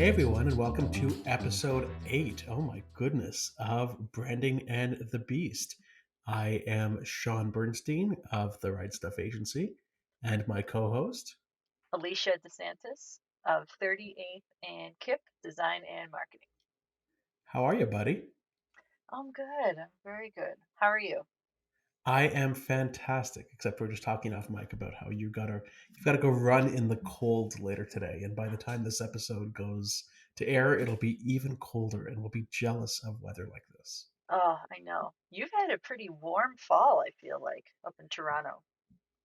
Hey everyone, and welcome to episode 8. Oh my goodness, of Branding and the Beast. I am Shaun Bernstein of the Right Stuff Agency, and my co host. Alicia Disantis of 38th and KIP Design and Marketing. How are you, buddy? I'm good. I'm very good. How are you? I am fantastic, except we're just talking off mic about how you've gotta go run in the cold later today, and by the time this episode goes to air, it'll be even colder, and we'll be jealous of weather like this. Oh, I know. You've had a pretty warm fall, I feel like, up in Toronto.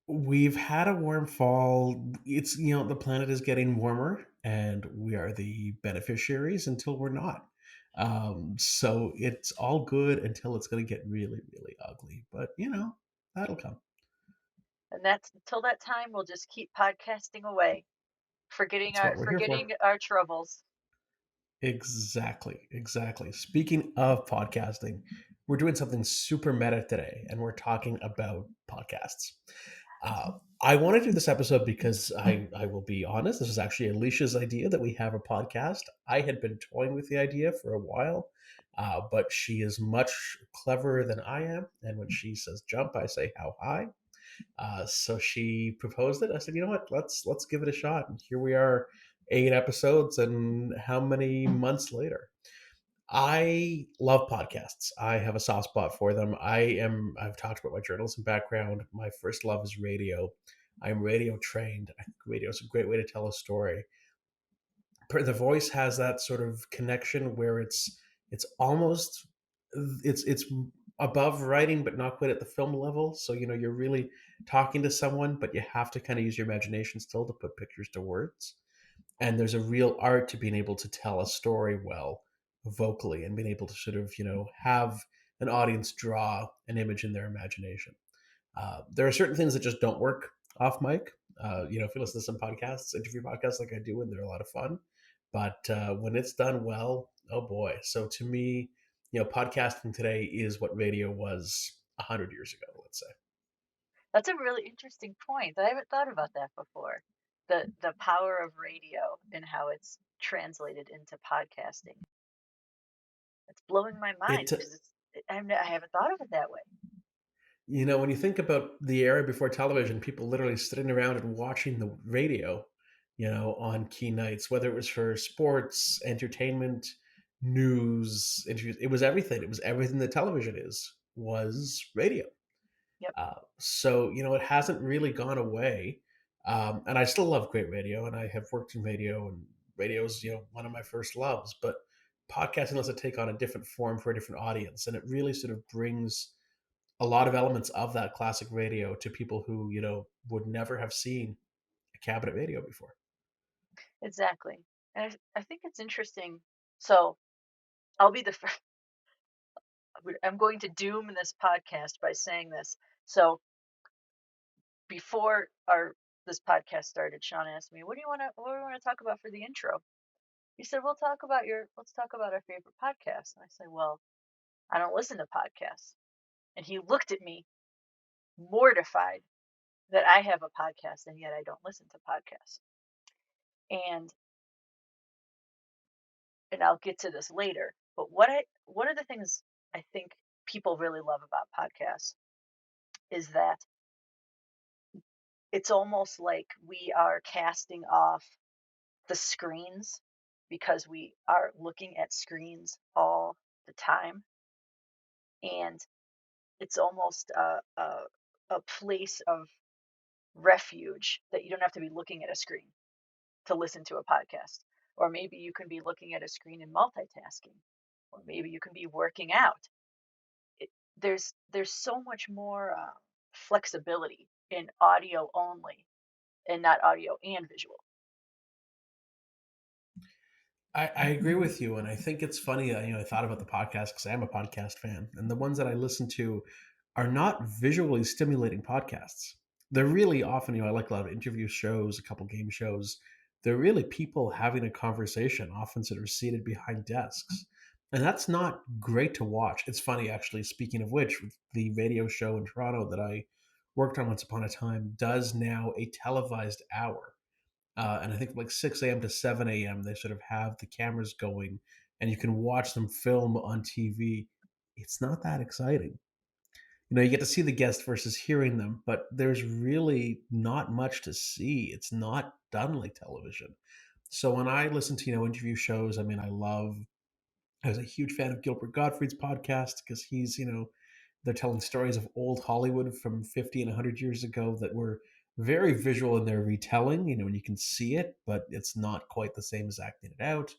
We've had a warm fall. The planet is getting warmer, and we are the beneficiaries until we're not. So it's all good until it's going to get really, really ugly. But, that'll come. And that's until that time we'll just keep podcasting away, forgetting That's our what we're here for. forgetting our troubles. Exactly. Exactly. Speaking of podcasting, we're doing something super meta today, and we're talking about podcasts. Uh, I want to do this episode because I will be honest, this is actually Alicia's idea that we have a podcast. I had been toying with the idea for a while, but she is much cleverer than I am. And when she says jump, I say how high. So she proposed it. I said, you know what? Let's give it a shot. And here we are, 8 episodes, and how many months later? I love podcasts. I have a soft spot for them. I've talked about my journalism background. My first love is radio. I'm radio trained. I think radio is a great way to tell a story. The voice has that sort of connection where it's almost it's above writing but not quite at the film level. So, you're really talking to someone, but you have to kind of use your imagination still to put pictures to words, and there's a real art to being able to tell a story well vocally and being able to sort of have an audience draw an image in their imagination. There are certain things that just don't work off mic. If you listen to some podcasts, interview podcasts like I do, and they're a lot of fun, but when it's done well, oh boy. So to me, podcasting today is what radio was 100 years ago, let's say. That's a really interesting point. I haven't thought about that before. The power of radio and how it's translated into podcasting. It's blowing my mind it because I haven't thought of it that way. When you think about the era before television, people literally sitting around and watching the radio, on key nights, whether it was for sports, entertainment, news, interviews, it was everything. It was everything that television was radio. Yep. So, it hasn't really gone away. And I still love great radio, and I have worked in radio, and radio is, one of my first loves. But podcasting lets it take on a different form for a different audience, and it really sort of brings a lot of elements of that classic radio to people who would never have seen a cabinet radio before. Exactly. And I think it's interesting. So I'll be the first. I'm going to doom this podcast by saying this. So before our this podcast started, Shaun asked me, what do you want to talk about for the intro?" He said, let's talk about our favorite podcast." And I said, "Well, I don't listen to podcasts." And he looked at me mortified that I have a podcast and yet I don't listen to podcasts. And I'll get to this later. But one of the things I think people really love about podcasts is that it's almost like we are casting off the screens because we are looking at screens all the time. And it's almost a place of refuge that you don't have to be looking at a screen to listen to a podcast. Or maybe you can be looking at a screen and multitasking. Or maybe you can be working out. It, there's so much more flexibility in audio only and not audio and visual. I agree with you, and I think it's funny that I thought about the podcast because I am a podcast fan, and the ones that I listen to are not visually stimulating podcasts. They're really often, I like a lot of interview shows, a couple game shows. They're really people having a conversation, often sort of seated behind desks, and that's not great to watch. It's funny, actually. Speaking of which, the radio show in Toronto that I worked on once upon a time does now a televised hour, And I think like 6 a.m. to 7 a.m. they sort of have the cameras going, and you can watch them film on TV. It's not that exciting. You get to see the guest versus hearing them, but there's really not much to see. It's not done like television. So when I listen to interview shows, I mean, I was a huge fan of Gilbert Gottfried's podcast because they're telling stories of old Hollywood from 50 and 100 years ago that were very visual in their retelling, and you can see it, but it's not quite the same as acting it out.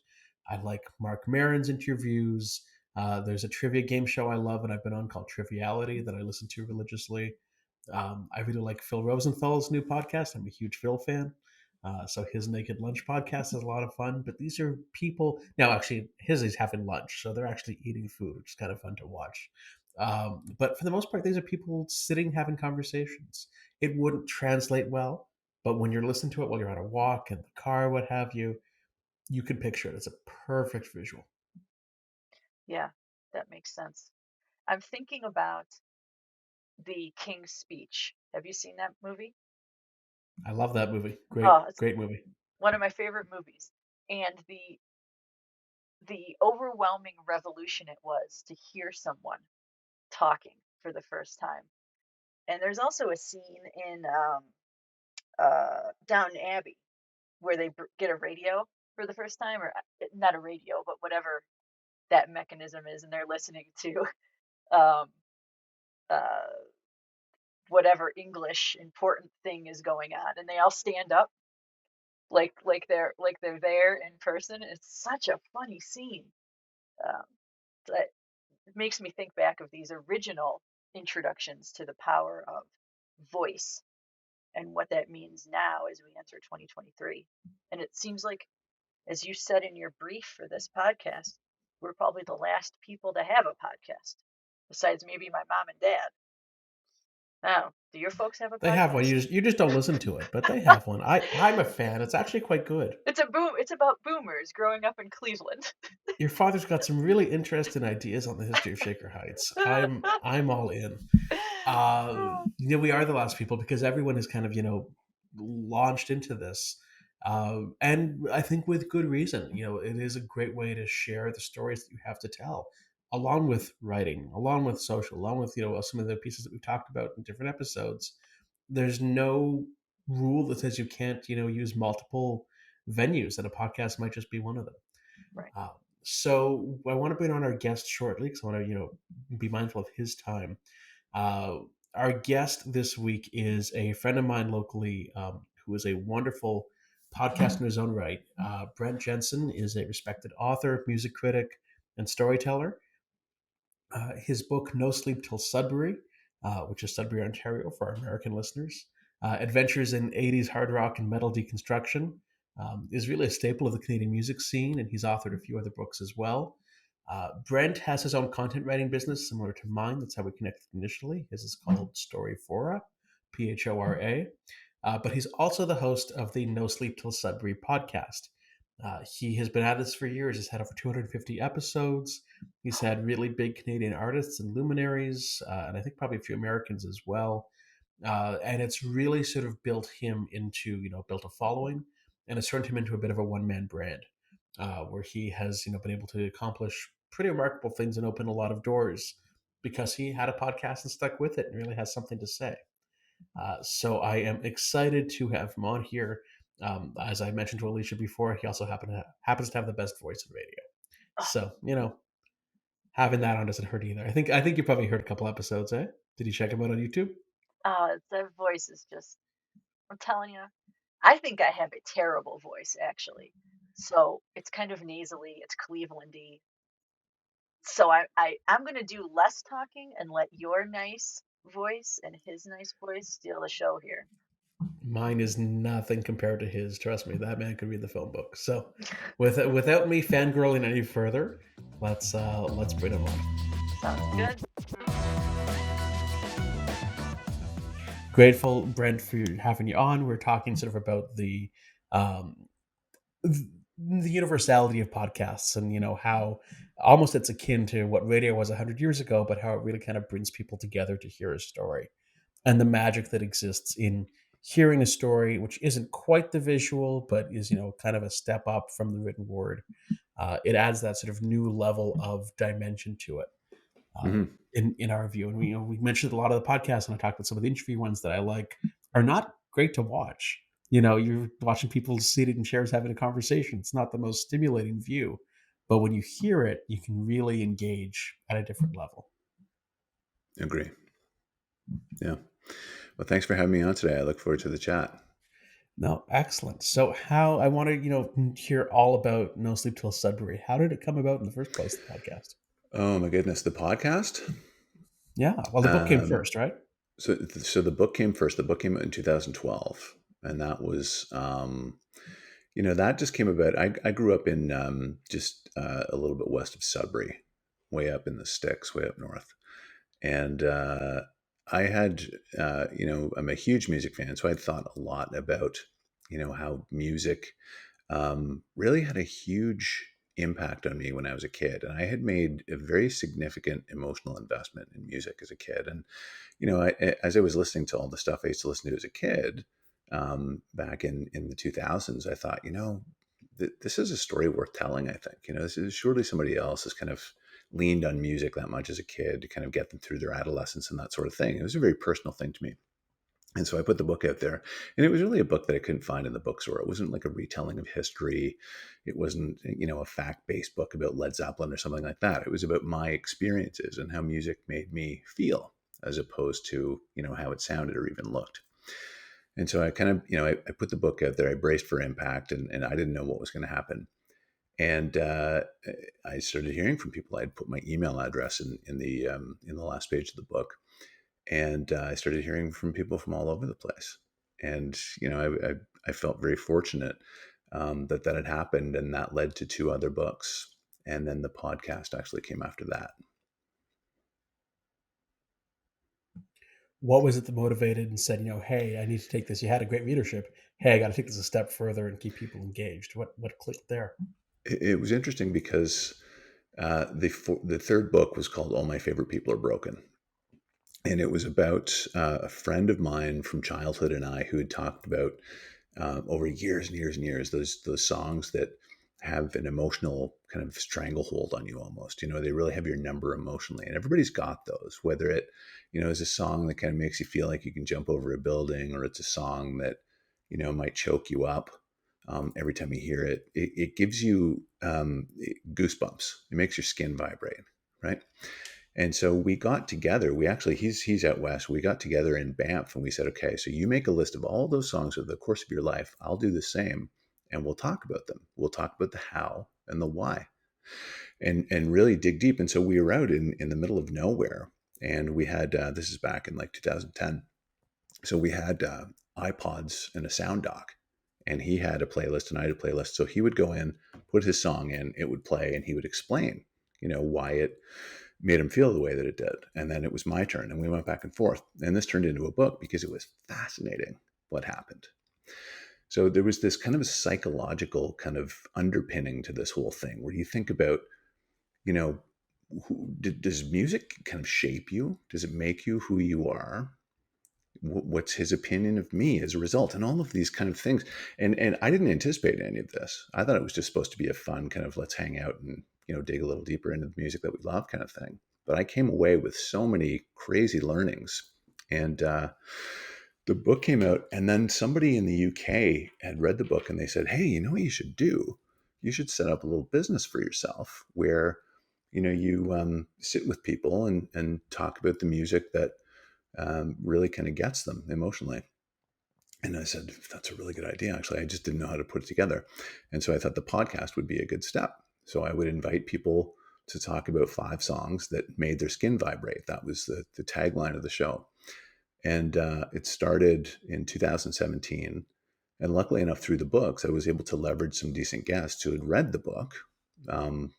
I like Mark Maron's interviews. There's a trivia game show I love and I've been on called Triviality that I listen to religiously. I really like Phil Rosenthal's new podcast. I'm a huge Phil fan. So his Naked Lunch podcast is a lot of fun. But these are people now. Actually, his is having lunch, so they're actually eating food, which is kind of fun to watch. But for the most part, these are people sitting having conversations. It wouldn't translate well, but when you're listening to it while you're on a walk in the car, what have you, you can picture it. It's a perfect visual. Yeah, that makes sense. I'm thinking about the King's Speech. Have you seen that movie? I love that movie. Oh, Great, it's great movie. one of my favorite movies. And the overwhelming revolution it was to hear someone talking for the first time. And there's also a scene in Downton Abbey where they get a radio for the first time, or not a radio, but whatever that mechanism is, and they're listening to um, uh, whatever English important thing is going on, and they all stand up like they're there in person. It's such a funny scene. Um, that it makes me think back of these original introductions to the power of voice and what that means now as we enter 2023. And it seems like, as you said in your brief for this podcast, we're probably the last people to have a podcast, besides maybe my mom and dad. Now, do your folks have a They have one. podcast? You just don't listen to it, but they have one. I'm a fan. It's actually quite good. It's a boom. It's about boomers growing up in Cleveland. Your father's got some really interesting ideas on the history of Shaker Heights. I'm all in. We are the last people because everyone has kind of launched into this, and I think with good reason. It is a great way to share the stories that you have to tell, along with writing, along with social, along with some of the pieces that we've talked about in different episodes. There's no rule that says you can't use multiple venues, and a podcast might just be one of them. Right. Uh, so I want to bring on our guest shortly because I want to be mindful of his time. Uh, our guest this week is a friend of mine locally who is a wonderful podcast in his own right. Brent Jensen is a respected author, music critic, and storyteller. His book, No Sleep Till Sudbury, which is Sudbury, Ontario, for our American listeners, Adventures in 80s Hard Rock and Metal Deconstruction, is really a staple of the Canadian music scene, and he's authored a few other books as well. Brent has his own content writing business similar to mine. That's how we connected initially. His is called Storyphora, Phora. But he's also the host of the No Sleep Till Sudbury podcast. He has been at this for years. He's had over 250 episodes. He's had really big Canadian artists and luminaries, and I think probably a few Americans as well. And it's really sort of built him into, built a following, and it's turned him into a bit of a one man brand, where he has, been able to accomplish pretty remarkable things and open a lot of doors because he had a podcast and stuck with it and really has something to say. So I am excited to have him on here. As I mentioned to Alicia before, he also happens to have the best voice in radio. Oh, So having that on doesn't hurt either. I think you probably heard a couple episodes, eh? Did you check him out on YouTube? their voice is just, I'm telling you, I think I have a terrible voice, actually. So it's kind of nasally, it's Clevelandy. So I'm gonna do less talking and let your nice voice and his nice voice steal the show here. Mine is nothing compared to his. Trust me, that man could read the phone book. So, without me fangirling any further, let's bring him on. Sounds good. Grateful, Brent, for having you on. We're talking sort of about um, the universality of podcasts, and how almost it's akin to what radio was 100 years ago, but how it really kind of brings people together to hear a story, and the magic that exists in hearing a story which isn't quite the visual, but is, kind of a step up from the written word. It adds that sort of new level of dimension to it. uh, Mm-hmm. in our view. And we mentioned a lot of the podcasts, and I talked about some of the interview ones that I like are not great to watch. You're watching people seated in chairs having a conversation. It's not the most stimulating view, but when you hear it, you can really engage at a different level. Agree. Yeah. Well, thanks for having me on today. I look forward to the chat. No, excellent. So, how I want to, hear all about No Sleep Till Sudbury. How did it come about in the first place? The podcast. Oh my goodness, the podcast. Yeah. Well, the book came Um, first, right? so the book came first. The book came out in 2012, and that was, that just came about. I grew up in just a little bit west of Sudbury, way up in the sticks, way up north, and I had, I'm a huge music fan, so I'd thought a lot about, how music really had a huge impact on me when I was a kid. And I had made a very significant emotional investment in music as a kid. And, as I was listening to all the stuff I used to listen to as a kid, back in the 2000s, I thought, this is a story worth telling, I think. This is surely somebody else has kind of leaned on music that much as a kid to kind of get them through their adolescence and that sort of thing. It was a very personal thing to me. And so I put the book out there, and it was really a book that I couldn't find in the bookstore. It wasn't like a retelling of history. It wasn't, a fact-based book about Led Zeppelin or something like that. It was about my experiences and how music made me feel, as opposed to, how it sounded or even looked. And so I kind of, I put the book out there. I braced for impact, and I didn't know what was going to happen. And I started hearing from people. I'd put my email address in the last page of the book, and I started hearing from people from all over the place. And I felt very fortunate that had happened, and that led to two other books, and then the podcast actually came after that. What was it that motivated and said, hey, I need to take this? You had a great readership. Hey, I got to take this a step further and keep people engaged. What clicked there? It was interesting because the third book was called "All My Favorite People Are Broken," and it was about a friend of mine from childhood and I who had talked about over years and years and years those songs that have an emotional kind of stranglehold on you almost. They really have your number emotionally, and everybody's got those. Whether it is a song that kind of makes you feel like you can jump over a building, or it's a song that might choke you up every time you hear it. It gives you goosebumps. It makes your skin vibrate, right? And so we got together. We actually, he's out west. We got together in Banff, and we said, okay, so you make a list of all those songs over the course of your life. I'll do the same, and we'll talk about them. We'll talk about the how and the why, and really dig deep. And so we were out in the middle of nowhere, and we had this is back in like 2010. So we had iPods and a sound dock, and he had a playlist and I had a playlist. So he would go in, put his song in, it would play, and he would explain, why it made him feel the way that it did. And then it was my turn, and we went back and forth. And this turned into a book because it was fascinating what happened. So there was this kind of a psychological kind of underpinning to this whole thing where you think about, you know, does music kind of shape you? Does it make you who you are? What's his opinion of me as a result, and all of these kind of things. And I didn't anticipate any of this. I thought it was just supposed to be a fun kind of let's hang out and dig a little deeper into the music that we love kind of thing. But I came away with so many crazy learnings. And the book came out, and then somebody in the UK had read the book, and they said, hey, you know what you should do? You should set up a little business for yourself where you sit with people and talk about the music that really kind of gets them emotionally. And I said, that's a really good idea. Actually, I just didn't know how to put it together. And so I thought the podcast would be a good step. So I would invite people to talk about 5 songs that made their skin vibrate. That was the tagline of the show. And it started in 2017. And luckily enough, through the books, I was able to leverage some decent guests who had read the book. Ron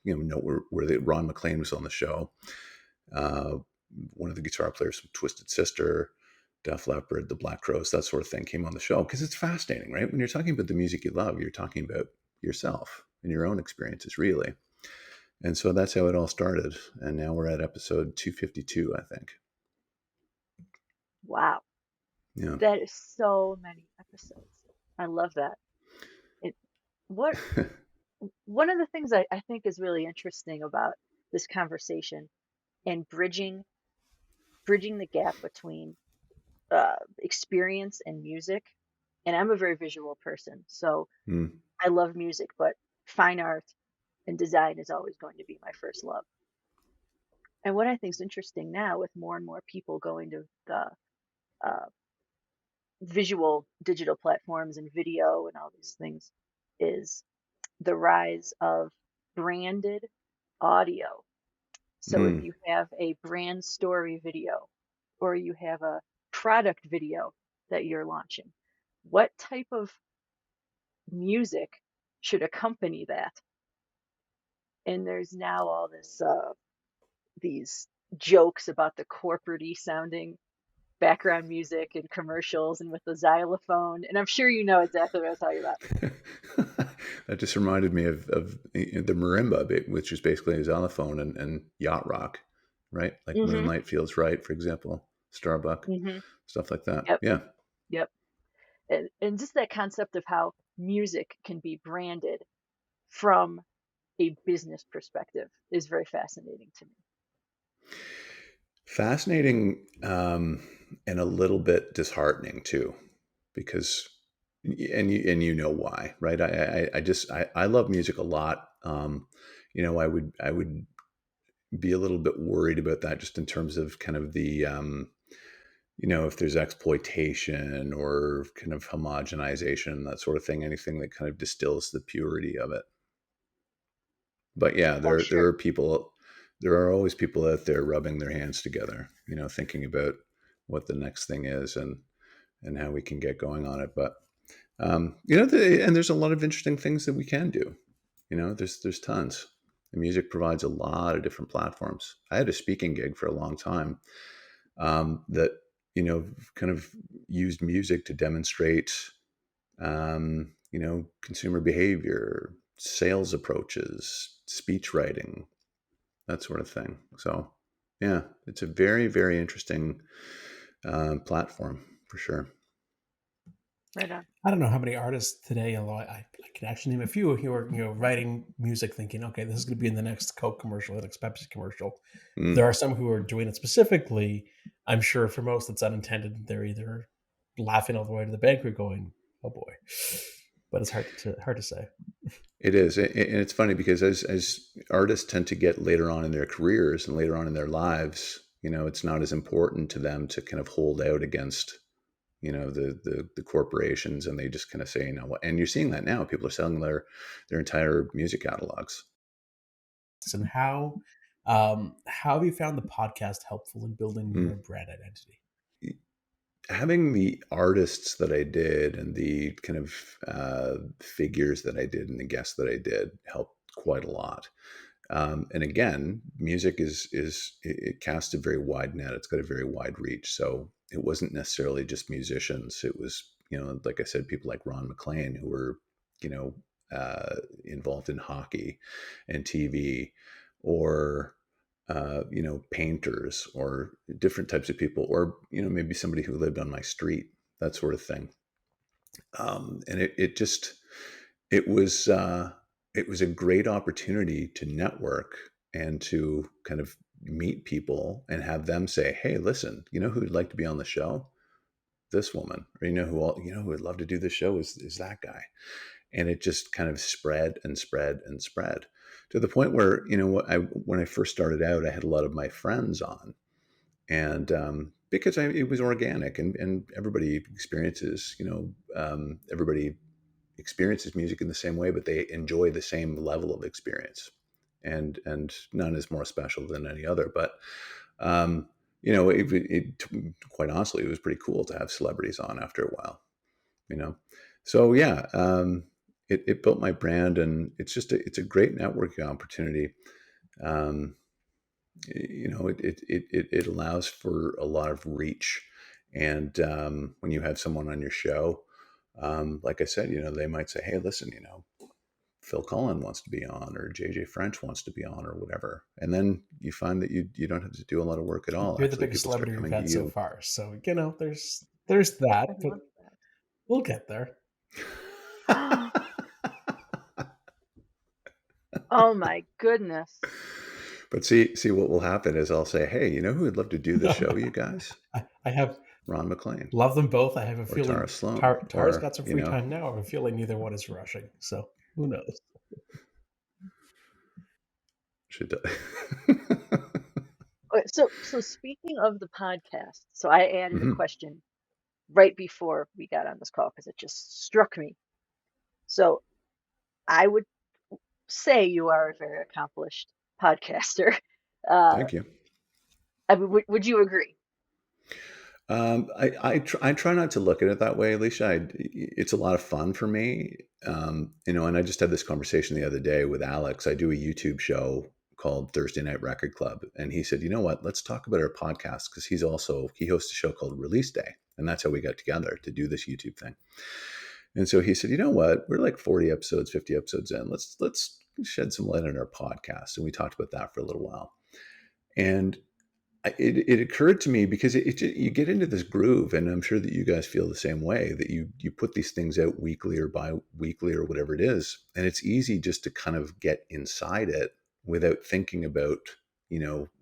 McLean was on the show. Uh, One of the guitar players from Twisted Sister, Def Leppard, the Black Crowes, that sort of thing came on the show because it's fascinating, right? When you're talking about the music you love, you're talking about yourself and your own experiences, really. And so that's how it all started. And now we're at episode 252, I think. Wow. Yeah. That is so many episodes. I love that. It what One of the things I think is really interesting about this conversation and bridging the gap between experience and music. And I'm a very visual person, so Mm, I love music, but fine art and design is always going to be my first love. And what I think is interesting now, with more and more people going to the uh, visual digital platforms and video and all these things, is the rise of branded audio. So if mm. you have a brand story video or you have a product video that you're launching, what type of music should accompany that? And there's now all this these jokes about the corporate sounding background music in commercials and with the xylophone. And I'm sure you know exactly what I'm talking about. That just reminded me of the marimba, which is basically a xylophone and yacht rock, right? Like Mm-hmm. Moonlight Feels Right, for example, Starbuck, Mm-hmm. stuff like that. Yep. Yeah. Yep. And just that concept of how music can be branded from a business perspective is very fascinating to me. Fascinating, and a little bit disheartening too, because and you know why, right? I love music a lot. I would be a little bit worried about that, just in terms of kind of the if there's exploitation or kind of homogenization, that sort of thing, anything that kind of distills the purity of it. But yeah, Oh, there sure. are people, there are always people out there rubbing their hands together, thinking about what the next thing is, and how we can get going on it. But and there's a lot of interesting things that we can do. There's tons. The music provides a lot of different platforms. I had a speaking gig for a long time, that kind of used music to demonstrate consumer behavior, sales approaches, speech writing, that sort of thing. So, yeah, it's a very, very interesting platform for sure. Right on. I don't know how many artists today, although I can actually name a few who are writing music, thinking, okay, this is going to be in the next Coke commercial, the next Pepsi commercial. There Mm. are some who are doing it specifically. I'm sure for most it's unintended. They're either laughing all the way to the bank or going, "Oh boy," but it's hard to say. It is, and it's funny because as artists tend to get later on in their careers and later on in their lives, it's not as important to them to kind of hold out against the corporations, and they just kind of say, what, and you're seeing that now. People are selling their entire music catalogs. And how have you found the podcast helpful in building your Mm. brand identity? Having the artists that I did and the kind of figures that I did and the guests that I did helped quite a lot. And again, music it casts a very wide net. It's got a very wide reach. So it wasn't necessarily just musicians. It was, like I said, people like Ron McLean, who were, you know, involved in hockey and TV, or painters, or different types of people, or maybe somebody who lived on my street, that sort of thing. And it was it was a great opportunity to network and to kind of meet people and have them say, "Hey, listen, who would like to be on the show? This woman, or who would love to do this show is that guy." And it just kind of spread and spread and spread, to the point where when I first started out, I had a lot of my friends on, and because it was organic, and everybody experiences, everybody experiences music in the same way, but they enjoy the same level of experience, and none is more special than any other. But um, quite honestly, it was pretty cool to have celebrities on after a while. You know, so yeah, it built my brand, and it's a great networking opportunity. Um, it allows for a lot of reach, and when you have someone on your show, like I said, they might say, "Hey, listen, Phil Cullen wants to be on, or JJ French wants to be on, or whatever," and then you find that you don't have to do a lot of work at all. You're the Actually, biggest people start celebrity we've coming to had so you. far, so there's There's that, I but love we'll get there. that. Oh my goodness. But see, what will happen is I'll say, hey, you know who would love to do the show, you guys? I have Ron McLean love them both. I have a or Tara feeling Sloan Tara's or, got some free time now. I have a feeling neither one is rushing. So who knows? should. Okay, so speaking of the podcast, so I added a Mhm. question right before we got on this call because it just struck me. So I would say you are a very accomplished podcaster. Uh, Thank you. I mean, would you agree? I try not to look at it that way, Alicia. It's a lot of fun for me, and I just had this conversation the other day with Alex. I do a YouTube show called Thursday Night Record Club, and he said, "You know what? Let's talk about our podcast," because he hosts a show called Release Day, and that's how we got together to do this YouTube thing. And so he said, "You know what? We're like 40 episodes, 50 episodes in. Let's shed some light on our podcast," and we talked about that for a little while, and it occurred to me because you get into this groove, and I'm sure that you guys feel the same way, that you put these things out weekly or bi-weekly or whatever it is, and it's easy just to kind of get inside it without thinking about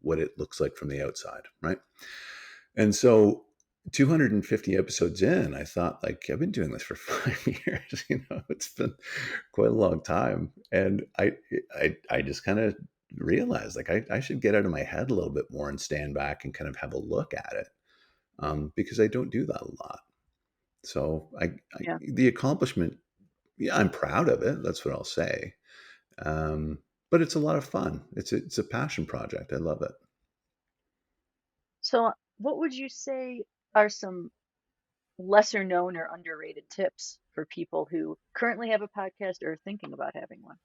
what it looks like from the outside, right? And so 250 episodes in, I thought, like, I've been doing this for 5 years. It's been quite a long time, and I just kind of realized, like, I should get out of my head a little bit more and stand back and kind of have a look at it, because I don't do that a lot. So Yeah. the accomplishment, yeah, I'm proud of it. That's what I'll say. Um, but it's a lot of fun. It's a passion project. I love it. So what would you say are some lesser known or underrated tips for people who currently have a podcast or are thinking about having one?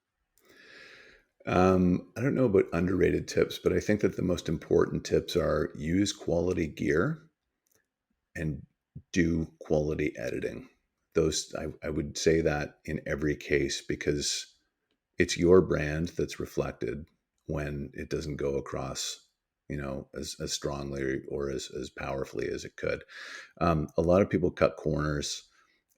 I don't know about underrated tips, but I think that the most important tips are use quality gear and do quality editing. I would say that in every case, because it's your brand that's reflected when it doesn't go across, as strongly or as powerfully as it could. A lot of people cut corners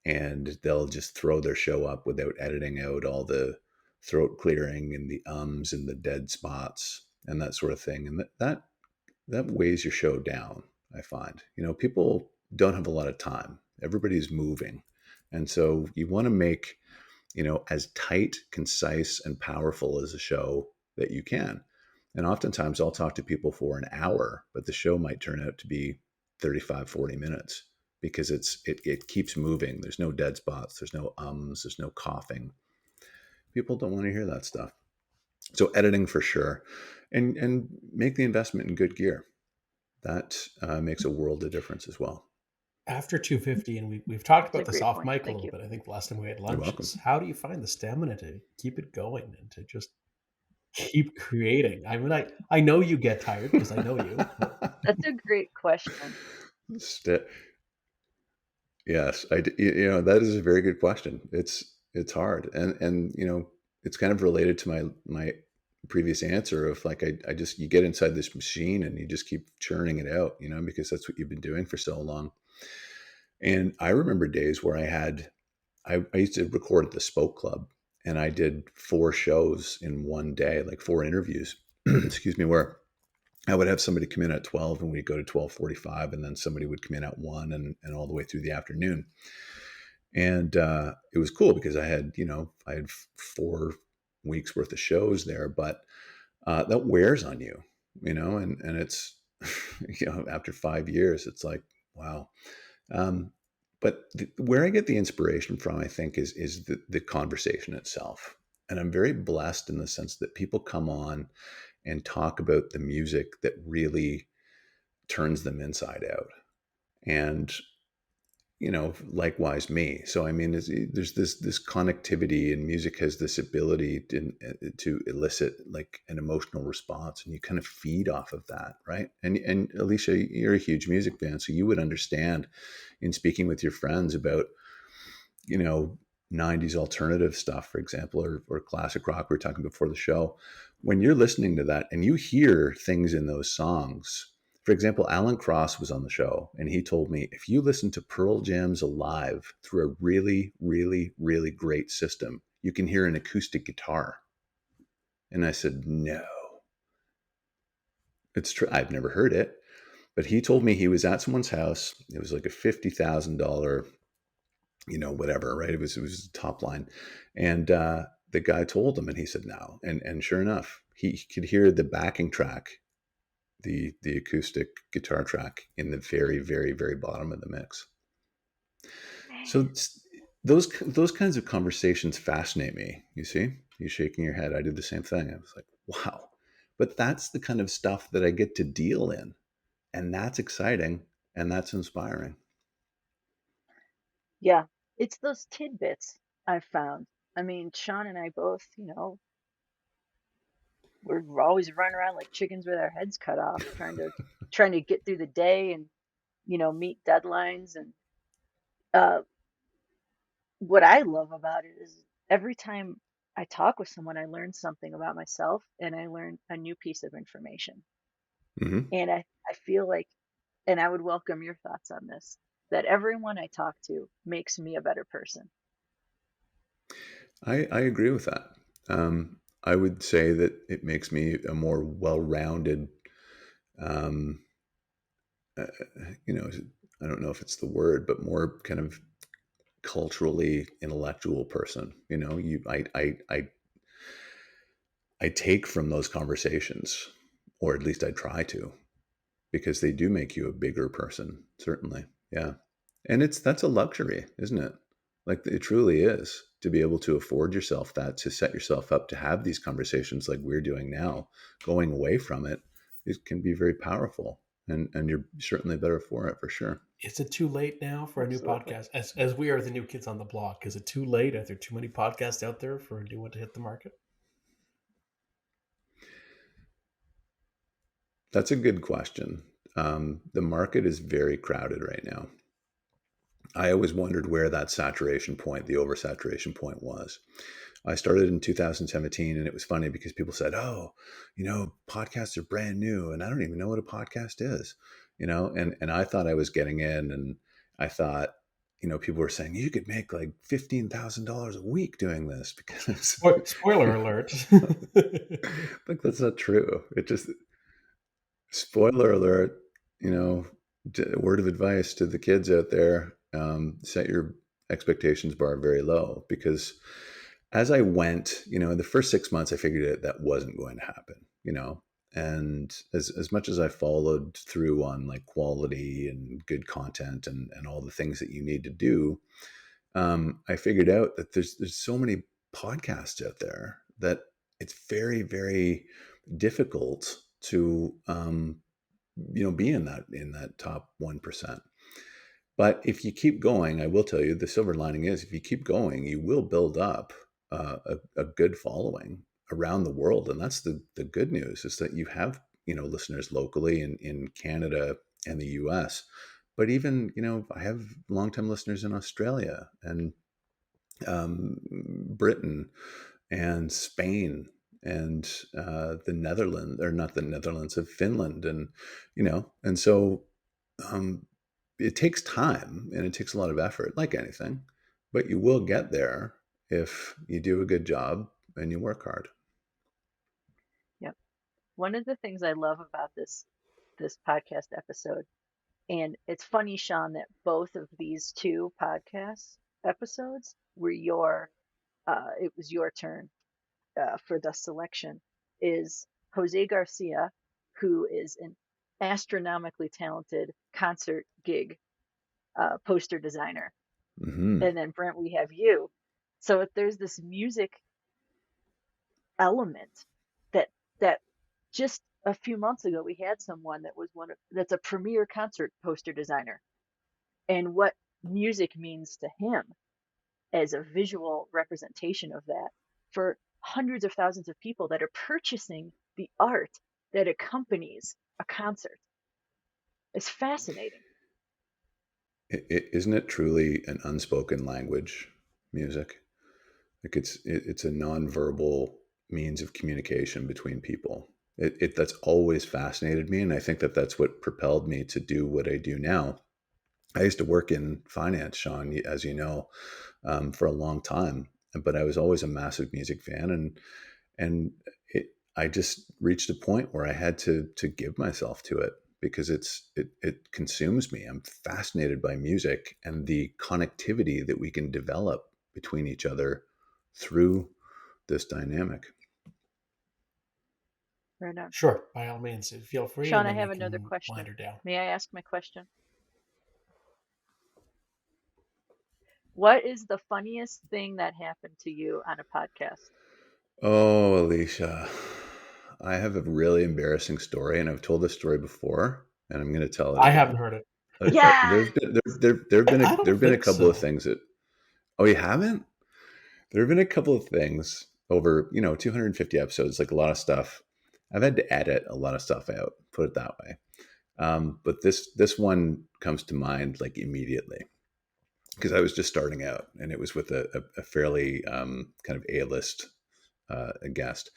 and they'll just throw their show up without editing out all the throat clearing and the ums and the dead spots and that sort of thing. And that weighs your show down, I find. People don't have a lot of time. Everybody's moving. And so you want to make, as tight, concise, and powerful as a show that you can. And oftentimes I'll talk to people for an hour, but the show might turn out to be 35, 40 minutes because it keeps moving. There's no dead spots. There's no ums. There's no coughing. People don't want to hear that stuff. So editing for sure, and make the investment in good gear. That makes a world of difference as well. After 250, and we've talked That's a about this great off point. mic a Thank little you. bit. I think the last time we had You're lunch welcome. is, how do you find the stamina to keep it going and to just keep creating? I mean, I know you get tired because I know you. But That's a great question. St- yes, that is a very good question. It's hard, and it's kind of related to my previous answer of, like, I just, you get inside this machine and you just keep churning it out, because that's what you've been doing for so long. And I remember days where I used to record at the Spoke Club, and I did 4 shows in one day, like 4 interviews, excuse me, where I would have somebody come in at 12 and we'd go to 12:45, and then somebody would come in at 1, and all the way through the afternoon. And it was cool because I had 4 weeks worth of shows there, but that wears on you, and it's, after 5 years, it's like, wow. Um, but where I get the inspiration from, I think, is the conversation itself. And I'm very blessed in the sense that people come on and talk about the music that really turns them inside out. And likewise me. So I mean, there's this connectivity, and music has this ability to elicit, like, an emotional response, and you kind of feed off of that, right? And Alicia, you're a huge music fan, so you would understand, in speaking with your friends about, you know 90s alternative stuff, for example, or classic rock, we were talking before the show, when you're listening to that and you hear things in those songs For example, Alan Cross was on the show, and he told me, if you listen to Pearl Jam's Alive through a really, really, really great system, you can hear an acoustic guitar. And I said, no, it's true. I've never heard it. But he told me he was at someone's house. It was like a $50,000, whatever, right? It was top line. And the guy told him, and he said, no. And sure enough, he could hear the backing track, the acoustic guitar track in the very, very, very bottom of the mix. So those kinds of conversations fascinate me. You see, you shaking your head. I did the same thing. I was like, wow. But that's the kind of stuff that I get to deal in, and that's exciting, and that's inspiring. Yeah, it's those tidbits I've found. I mean, Shaun and I both, we're always running around like chickens with our heads cut off, trying to get through the day and meet deadlines. And uh, what I love about it is every time I talk with someone, I learn something about myself and I learn a new piece of information. Mm-hmm. And I feel like, and I would welcome your thoughts on this, that everyone I talk to makes me a better person. I agree with that. I would say that it makes me a more well-rounded, um, uh, you know, I don't know if it's the word, but more kind of culturally intellectual person. I take from those conversations, or at least I try to, because they do make you a bigger person, certainly. Yeah. And that's a luxury, isn't it? Like, it truly is, to be able to afford yourself that, to set yourself up to have these conversations like we're doing now. Going away from it can be very powerful, and you're certainly better for it, for sure. Is it too late now for a new Absolutely. podcast? As we are the new kids on the block, is it too late? Are there too many podcasts out there for a new one to hit the market? That's a good question. The market is very crowded right now. I always wondered where that saturation point, the oversaturation point, was. I started in 2017, and it was funny because people said, "Oh, podcasts are brand new, and I don't even know what a podcast is." And I thought I was getting in, and I thought, people were saying you could make like $15,000 a week doing this because, Spoiler alert. like, that's not true. It just, spoiler alert, word of advice to the kids out there: set your expectations bar very low, because as I went, in the first 6 months, I figured that wasn't going to happen, and as much as I followed through on like quality and good content and all the things that you need to do, I figured out that there's so many podcasts out there that it's very, very difficult to be in that top 1%. But if you keep going, I will tell you, the silver lining is, if you keep going, you will build up a good following around the world. And that's the good news, is that you have, listeners locally in Canada and the US. But even, I have longtime listeners in Australia and Britain and Spain and the Netherlands, or not the Netherlands, of Finland. And so um, it takes time and it takes a lot of effort, like anything, but you will get there if you do a good job and you work hard. Yep. One of the things I love about this podcast episode, and it's funny, Shaun, that both of these two podcast episodes were it was your turn for the selection, is Jose Garcia, who is an astronomically talented concert gig poster designer. Hmm. And then Brent, we have you. So if there's this music element that that just a few months ago we had someone that was that's a premier concert poster designer, and what music means to him as a visual representation of that for hundreds of thousands of people that are purchasing the art that accompanies a concert. It's fascinating. Isn't it truly an unspoken language, music? Like, it's a nonverbal means of communication between people. That's always fascinated me. And I think that that's what propelled me to do what I do now. I used to work in finance, Shaun, as you know, for a long time, but I was always a massive music fan, and I just reached a point where I had to give myself to it because it consumes me. I'm fascinated by music and the connectivity that we can develop between each other through this dynamic. Right on. Sure, by all means, feel free, Shaun, and I then we have another can wind question. her down. May I ask my question? What is the funniest thing that happened to you on a podcast? Oh, Alicia, I have a really embarrassing story, and I've told this story before, and I'm going to tell it I again. haven't heard it. There's Yeah. been I don't there've been a think couple of so. things that, oh, you haven't? There have been a couple of things over 250 episodes, like a lot of stuff. I've had to edit a lot of stuff out, put it that way. But this one comes to mind like immediately because I was just starting out, and it was with a fairly kind of A-list guest.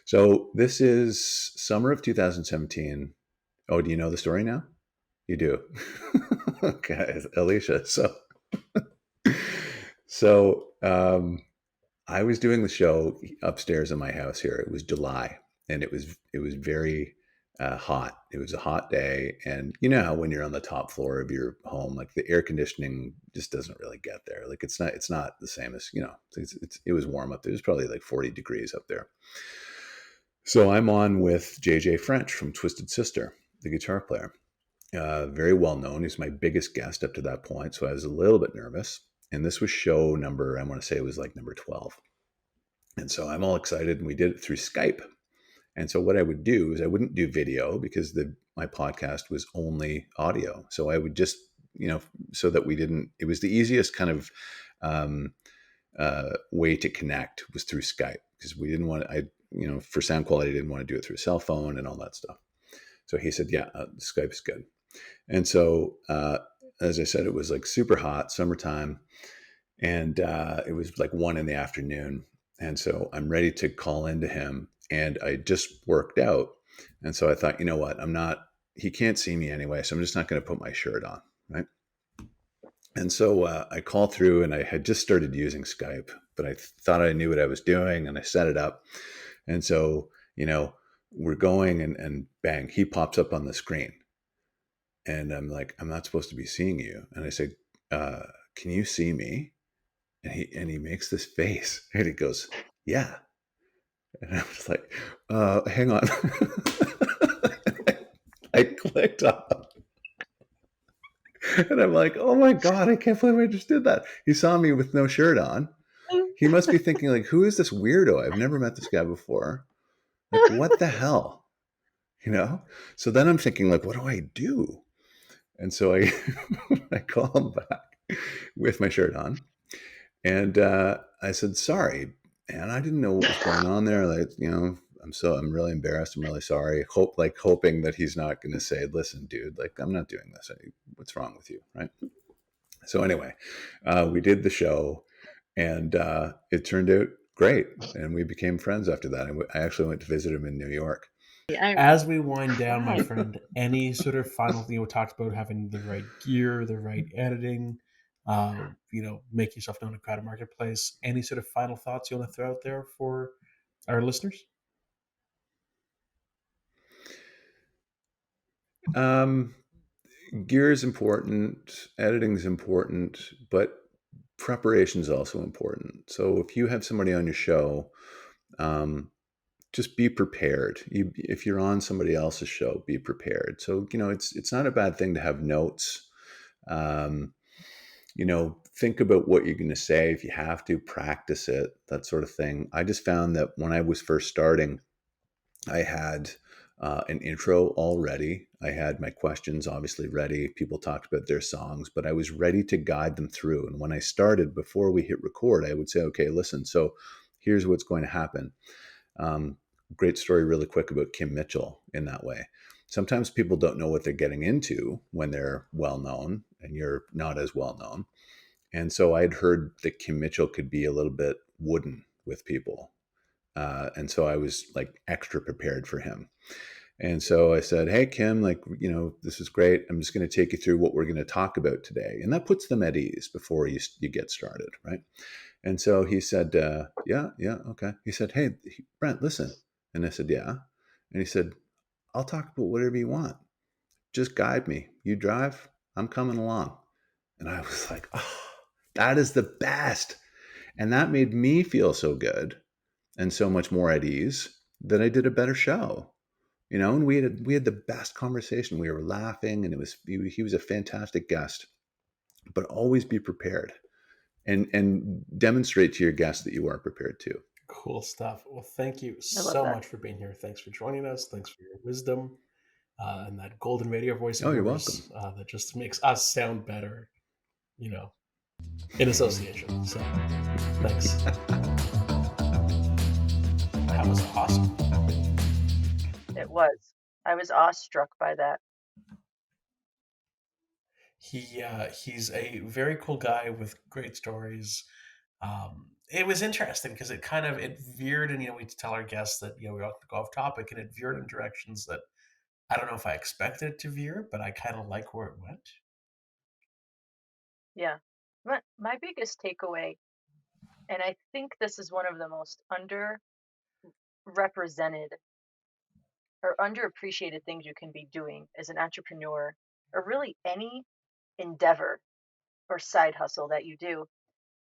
So this is summer of 2017. Oh, do you know the story now? You do. Okay, Alicia. So I was doing the show upstairs in my house here. It was July, and it was very hot. It was a hot day, and you know how when you're on the top floor of your home, like the air conditioning just doesn't really get there. Like it's not the same as it was warm up there. It was probably like 40 degrees up there. So I'm on with JJ French from Twisted Sister, the guitar player. Very well known. He's my biggest guest up to that point, so I was a little bit nervous. And this was show number, I want to say it was like number 12. And so I'm all excited, and we did it through Skype. And so what I would do is I wouldn't do video because my podcast was only audio. So I would just, so that we didn't, it was the easiest kind of um, way to connect was through Skype because we didn't want, for sound quality, I didn't want to do it through a cell phone and all that stuff. So he said, yeah, Skype is good. And so, as I said, it was like super hot, summertime, and it was like 1 PM. And so I'm ready to call into him, and I just worked out. And so I thought, you know what? He can't see me anyway, so I'm just not going to put my shirt on. Right. And so I called through, and I had just started using Skype, but I thought I knew what I was doing, and I set it up. And so, we're going, and bang, he pops up on the screen. And I'm like, I'm not supposed to be seeing you. And I said, can you see me? And he makes this face, and he goes, yeah. And I was like, hang on. I clicked up, and I'm like, oh my God, I can't believe I just did that. He saw me with no shirt on. He must be thinking like, who is this weirdo? I've never met this guy before. Like, what the hell? So then I'm thinking like, what do I do? And so I I call him back with my shirt on, and I said, sorry, man, I didn't know what was going on there. Like, I'm really embarrassed. I'm really sorry. Hoping that he's not going to say, listen, dude, like, I'm not doing this. What's wrong with you? Right. So anyway, we did the show, and it turned out great. And we became friends after that. I actually went to visit him in New York. As we wind down, my Right. friend, any sort of final thing we talked about having the right gear, the right editing, make yourself known in a crowded marketplace. Any sort of final thoughts you want to throw out there for our listeners? Gear is important, editing is important, but preparation is also important. So if you have somebody on your show, just be prepared. If you're on somebody else's show, be prepared. So it's not a bad thing to have notes. Um, think about what you're going to say. If you have to, practice it, that sort of thing. I just found that when I was first starting, I had an intro all ready. I had my questions obviously ready. People talked about their songs, but I was ready to guide them through. And when I started, before we hit record, I would say, okay, listen, so here's what's going to happen. Great story really quick about Kim Mitchell in that way. Sometimes people don't know what they're getting into when they're well known and you're not as well known. And so I'd heard that Kim Mitchell could be a little bit wooden with people. And so I was like extra prepared for him. And so I said, "Hey, Kim, like, this is great. I'm just going to take you through what we're going to talk about today." And that puts them at ease before you get started, right? And so he said, "Yeah, yeah, okay." He said, "Hey, Brent, listen." And I said, "Yeah." And he said, "I'll talk about whatever you want. Just guide me. You drive, I'm coming along." And I was like, "Oh, that is the best." And that made me feel so good and so much more at ease that I did a better show. And we had the best conversation. We were laughing, and he was a fantastic guest. But always be prepared, and demonstrate to your guests that you are prepared too. Cool stuff. Well, thank you I love so that. much for being here. Thanks for joining us. Thanks for your wisdom and that golden radio voice of Oh, you're welcome. yours that just makes us sound better, in association. So thanks. That was awesome. It was. I was awestruck by that. He's a very cool guy with great stories. It was interesting because it veered, and we tell our guests that we don't go off topic, and it veered in directions that I don't know if I expected it to veer, but I kind of like where it went. Yeah. My biggest takeaway, and I think this is one of the most underrepresented or underappreciated things you can be doing as an entrepreneur, or really any endeavor or side hustle that you do,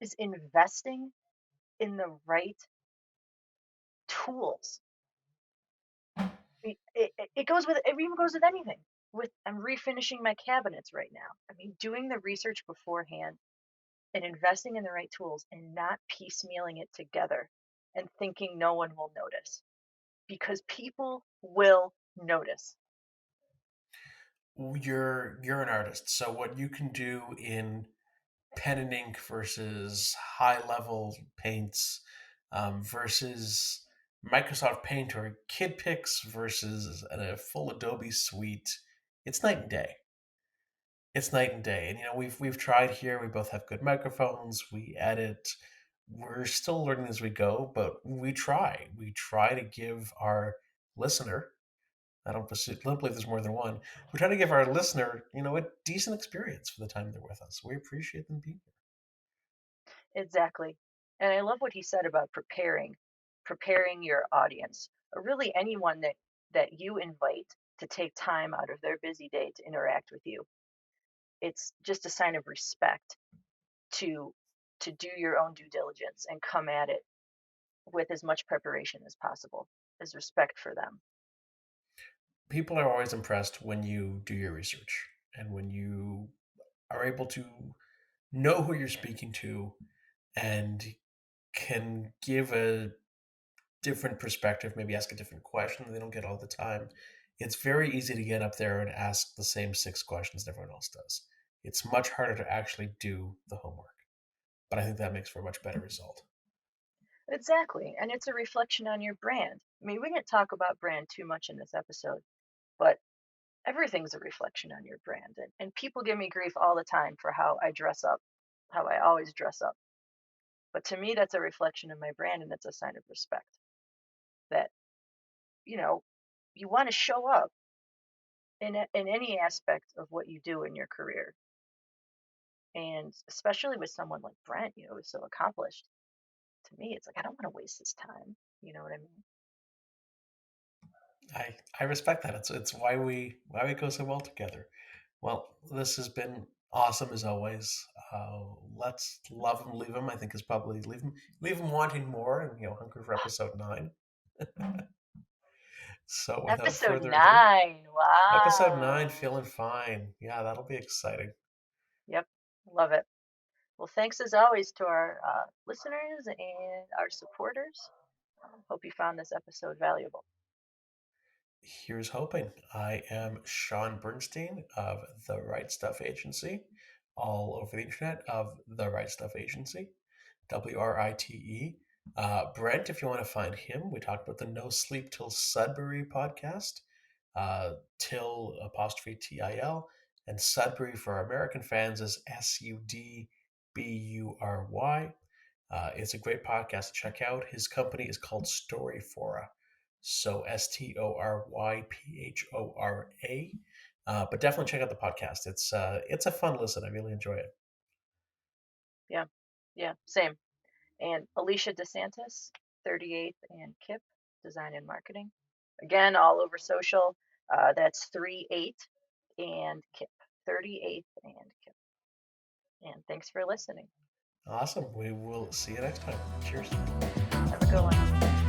is investing in the right tools. It goes with, it even goes with anything. I'm refinishing my cabinets right now. I mean, doing the research beforehand and investing in the right tools and not piecemealing it together and thinking no one will notice, because people will notice. You're an artist, so what you can do in pen and ink versus high level paints versus Microsoft Paint or Kid Pix versus a full Adobe suite, it's night and day. It's night and day. And we've tried here. We both have good microphones. We edit. We're still learning as we go, but we try. We try to give our listener. I don't believe there's more than one. We try to give our listener, a decent experience for the time they're with us. We appreciate them being here. Exactly. And I love what he said about preparing your audience, or really anyone that you invite to take time out of their busy day to interact with you. It's just a sign of respect to do your own due diligence and come at it with as much preparation as possible, as respect for them. People are always impressed when you do your research and when you are able to know who you're speaking to and can give a different perspective, maybe ask a different question that they don't get all the time. It's very easy to get up there and ask the same six questions that everyone else does. It's much harder to actually do the homework, but I think that makes for a much better result. Exactly. And it's a reflection on your brand. I mean, we didn't talk about brand too much in this episode, but everything's a reflection on your brand. And people give me grief all the time for how I dress up, how I always dress up. But to me, that's a reflection of my brand, and it's a sign of respect that, you know, you want to show up in any aspect of what you do in your career. And especially with someone like Brent, who's so accomplished. To me, it's like, I don't want to waste his time. You know what I mean? I respect that. It's why we go so well together. Well, this has been awesome as always. Let's love him, leave him. I think is probably leave him wanting more, and hungry for episode 9. So without Episode further ado, 9. episode 9, Wow. feeling fine. Yeah, that'll be exciting. Yep. Love it. Well, thanks as always to our listeners and our supporters. Hope you found this episode valuable. Here's hoping. I am Shaun Bernstein of The Right Stuff Agency, all over the internet of The Right Stuff Agency, WRITE. Brent, if you want to find him, we talked about the No Sleep Till Sudbury podcast, Till apostrophe TIL, and Sudbury for our American fans is SUDBURY. It's a great podcast to check out. His company is called Storyphora. So Storyphora. But definitely check out the podcast. It's a fun listen. I really enjoy it. Yeah. Yeah. Same. And Alicia Disantis, 38th and KIP, Design and Marketing. Again, all over social. That's 38 and KIP, 38th and KIP. And thanks for listening. Awesome. We will see you next time. Cheers. Have a good one.